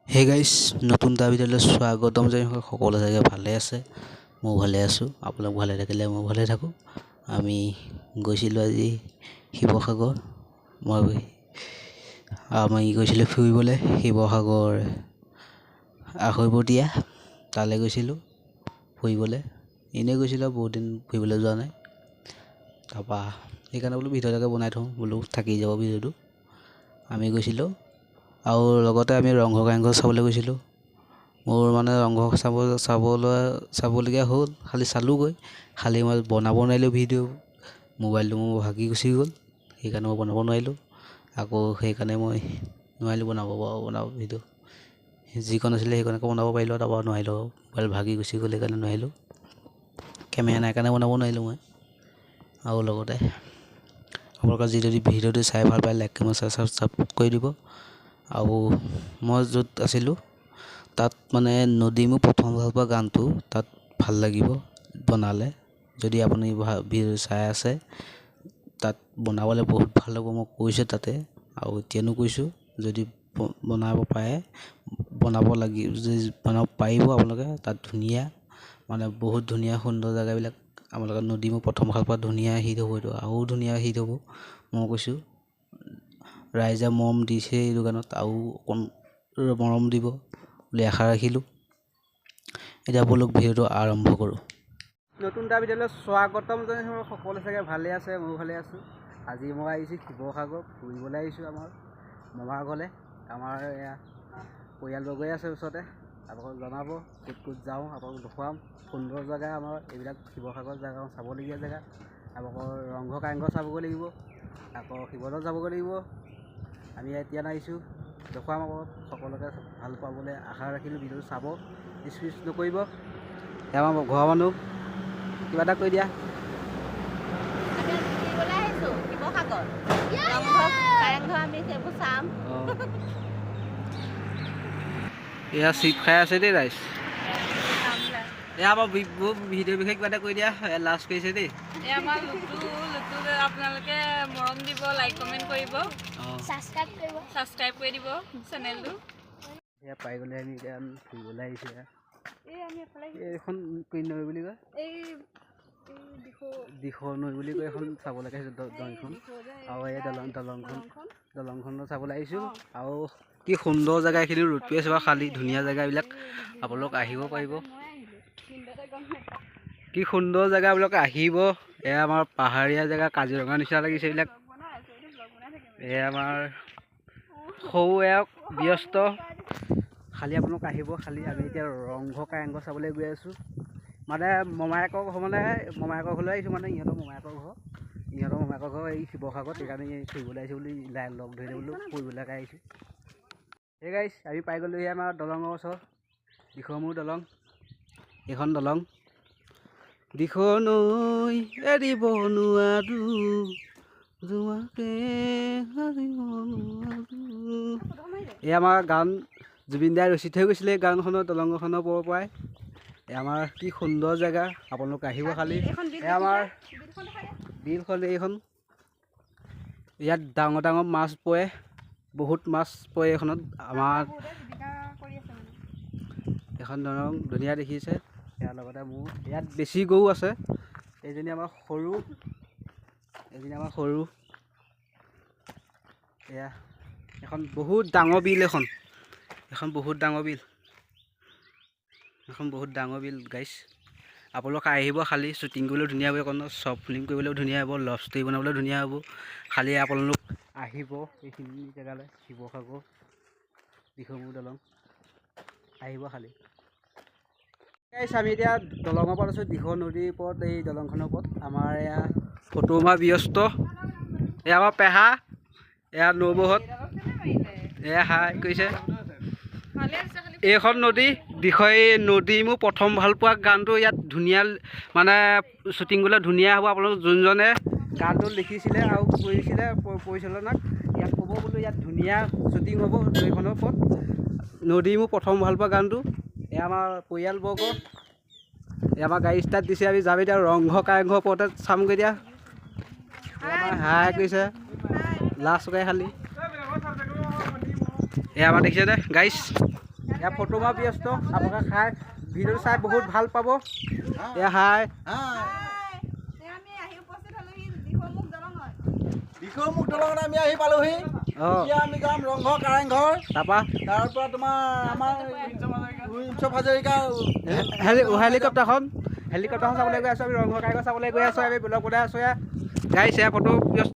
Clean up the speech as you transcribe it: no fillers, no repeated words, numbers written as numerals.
হে গাইছ নতুন এটা ভিডিঅ'লৈ স্বাগতম জনাইছোঁ। সকলো চাগে ভালে আছে, মই ভালে আছোঁ। আপোনালোক ভালে থাকিলে মই ভালে থাকোঁ। আমি গৈছিলোঁ আজি শিৱসাগৰ। আমি গৈছিলোঁ ফুৰিবলৈ শিৱসাগৰ আঢ়ৈবতীয়া তালৈ গৈছিলোঁ ফুৰিবলৈ। এনেই গৈছিলোঁ, বহুত দিন ফুৰিবলৈ যোৱা নাই। তাৰপৰা সেইকাৰণে বোলো ভিডিঅ' এটাকে বনাই থওঁ, বোলো থাকি যাব ভিডিঅ'টো। আমি গৈছিলোঁ আৰু লগতে আমি ৰংঘৰ কাৰেংঘৰ চাবলৈ গৈছিলোঁ। মোৰ মানে ৰংঘৰ চাবলগীয়া হ'ল, খালি চালোঁগৈ। খালি মই বনাব নোৱাৰিলোঁ ভিডিঅ', মোবাইলটো মোৰ ভাগি গুচি গ'ল, সেইকাৰণে মই বনাব নোৱাৰিলোঁ। আকৌ সেইকাৰণে মই নোৱাৰিলোঁ বনাব ভিডিঅ'। যিকণ আছিলে সেইকণকে বনাব পাৰিলোঁ, তাৰপৰা নোৱাৰিলোঁ, মোবাইল ভাগি গুচি গ'ল, সেইকাৰণে নোৱাৰিলোঁ। কেমেৰা নাই কাৰণে বনাব নোৱাৰিলোঁ মই। আৰু লগতে আপোনালোকে যদি ভিডিঅ'টো চাই ভাল পায়, লাইক কমেণ্ট ছাবস্ক্ৰাইব কৰি দিব। আৰু মই য'ত আছিলোঁ তাত মানে নদী মোৰ প্ৰথম ভাল পোৱা গানটো তাত ভাল লাগিব বনালে। যদি আপুনি ভিডিঅ' চাই আছে, তাত বনাবলৈ বহুত ভাল হ'ব, মই কৈছোঁ তাতে। আৰু এতিয়ানো কৈছোঁ, যদি বনাব পাৰে বনাব পাৰিব আপোনালোকে। তাত ধুনীয়া মানে বহুত ধুনীয়া সুন্দৰ জেগাবিলাক আপোনালোকে নদী মোৰ প্ৰথম ভাল পোৱা ধুনীয়া হিট হ'ব। এইটো আৰু ধুনীয়া হিট হ'ব, মই কৈছোঁ। ৰাইজে মৰম দিছে এই দোকানত, আৰু অকণ মৰম দিব বুলি আশা ৰাখিলোঁ। এতিয়া ব'লক ভিডিঅ'টো আৰম্ভ কৰোঁ। নতুন এটা ভিডিঅ'লৈ স্বাগতম জনাইছোঁ। সকলো চাগে ভালে আছে, ময়ো ভালে আছোঁ। আজি মই আহিছোঁ শিৱসাগৰ ফুৰিবলৈ আহিছোঁ, আমাৰ মামাৰ ঘৰলৈ। আমাৰ এয়া পৰিয়ালবৰ্গই আছে ওচৰতে। আপোনালোকক জনাব ক'ত ক'ত যাওঁ, আপোনালোকক দেখুৱাম। সুন্দৰ জেগা আমাৰ এইবিলাক, শিৱসাগৰ জেগা চাবলগীয়া জেগা। আপোনালোকৰ ৰংঘৰ কাৰেংঘৰ চাবগৈ লাগিব, আকৌ শিৱদৌল যাবগৈ লাগিব। আমি এতিয়া আহিছোঁ, দেখুৱাম আকৌ সকলোকে ভাল পাবলৈ আশা ৰাখিলোঁ। ভিডিঅ'টো চাব, স্কিপ নকৰিব। আমাৰ ঘৰৰ মানুহ কিবা এটা কৈ দিয়া। এয়া চিপ খাই আছে দেই ৰাইজ। এয়া আমাৰ ভিডিঅ'ৰ বিষয়ে কিবা এটা কৈ দিয়া, লাষ্ট কৰিছে দেই। আপোনালোকে মৰম দিব, লাইক কমেণ্ট কৰিব, ছাবস্ক্ৰাইব কৰি দিব চেনেলটো। এয়া পাই গ'লে আমি এতিয়া ফুৰিবলৈ আহিছোঁ। এইখন কি নৈ বুলি কয়, দিখৌ নৈ বুলি কয়, এখন চাবলৈকে আহিছোঁ দলংখন। আৰু এই দলংখন চাবলৈ আহিছোঁ। আৰু কি সুন্দৰ জেগা, এইখিনি ৰ'দ পৰি আছে বাৰু, খালী ধুনীয়া জেগাবিলাক আপোনালোক আহিব পাৰিব। কি সুন্দৰ জেগাবিলাকে আহিব। এয়া আমাৰ পাহাৰীয়া জেগা, কাজিৰঙা নিচিনা লাগিছে এইবিলাক। এয়া আমাৰ সৌ এক ব্যস্ত, খালী আপোনালোক আহিব। খালী আমি এতিয়া ৰংঘৰ কাৰেংঘৰ চাবলৈ গৈ আছোঁ। মানে মমায়েকৰ ঘৰলৈ আহিছোঁ। মানে ইহঁতৰ মমায়েকৰ ঘৰ এই শিৱসাগৰত, সেইকাৰণে ফুৰিবলৈ আহিছোঁ বুলি লগ ধৰিলে বোলো ফুৰিবলৈকে আহিছোঁ। সেই গাইছ আমি পাই গ'লোহি আমাৰ দলঙৰ ওচৰ, দিখৌমুখ দলং। এইখন দলং। দিখৌ নৈ এৰিব নোৱাৰোঁ, তোমাকে হাৰিব নোৱাৰোঁ। এই আমাৰ গান জুবিন দাই ৰচি থৈ গৈছিলে এই গানখনৰ, দলংখনৰ ওপৰৰ পৰাই। এই আমাৰ কি সুন্দৰ জেগা, আপোনালোক আহিব খালী। এই আমাৰ বিলখন, এইখন ইয়াত ডাঙৰ ডাঙৰ মাছ পৰে, বহুত মাছ পৰে এইখনত। আমাৰ এখন দলং ধুনীয়া দেখিছে। ইয়াৰ লগতে মোৰ ইয়াত বেছি গৰু আছে। এইজনী আমাৰ সৰু। এয়া এখন বহুত ডাঙৰ বিল, এখন বহুত ডাঙৰ বিল গাইছ। আপোনালোকে আহিব খালী, শ্বুটিং কৰিবলৈও ধুনীয়া হ'ব, অকণ শ্বৰ্ট ফিল্ম কৰিবলৈও ধুনীয়া হ'ব, লভ ষ্টৰি বনাবলৈও ধুনীয়া হ'ব। খালী আপোনালোক আহিব এইখিনি জেগালৈ, শিৱসাগৰ দিখৌমুখ দলং আহিব খালী। আমি এতিয়া দলঙৰ ওপৰত আছোঁ, দিখৌ নদীৰ ওপৰত, এই দলংখনৰ ওপৰত। আমাৰ এয়া ফটো মাৰা ব্যস্ত। এয়া আমাৰ পেহা, এয়া নবৌহঁত, এয়া হাই কৰিছে। এইখন নদী নদী মোৰ প্ৰথম ভাল পোৱা গানটো ইয়াত ধুনীয়া, মানে শ্বুটিং কৰিলে ধুনীয়া হ'ব। আপোনালোক যোনজনে গানটো লিখিছিলে আৰু কৰিছিলে পৰিচালনাক, ইয়াত ক'ব বোলো ইয়াত ধুনীয়া শ্বুটিং হ'ব নদীখনৰ ওপৰত। নদী মোৰ প্ৰথম ভাল পোৱা গানটো। এয়া আমাৰ পৰিয়ালবৰ্গ, এয়া আমাৰ গাড়ী ষ্টাৰ্ট দিছে। আমি যাম এতিয়া ৰংঘৰ কাৰেংঘৰ ওপৰতে চামগৈ। এতিয়া আমাৰ হাই কৰিছে, লাষ্ট কৰে খালী। এয়া আমাৰ দেখিছেনে গাইছ, এয়া ফটো মাৰা ব্যস্ত আপোনালোকে খাই ভিডিঅ'টো চাই বহুত ভাল পাব এয়া হাই দিখৌমুখ দলঙত আমি আহি পালোহি এতিয়া আমি যাম ৰংঘৰ কাৰেংঘৰ তাৰপৰা তাৰ পৰা তোমাৰ আমাৰ উইঞ্চ হাজৰিকা হেলিকপ্টাৰখন চাবলৈ গৈ আছোঁ আমি ৰংঘৰ কাৰেংঘৰ চাবলৈ গৈ আছোঁ আমি ব্লগ বনাই আছোঁ গাইছে ফটো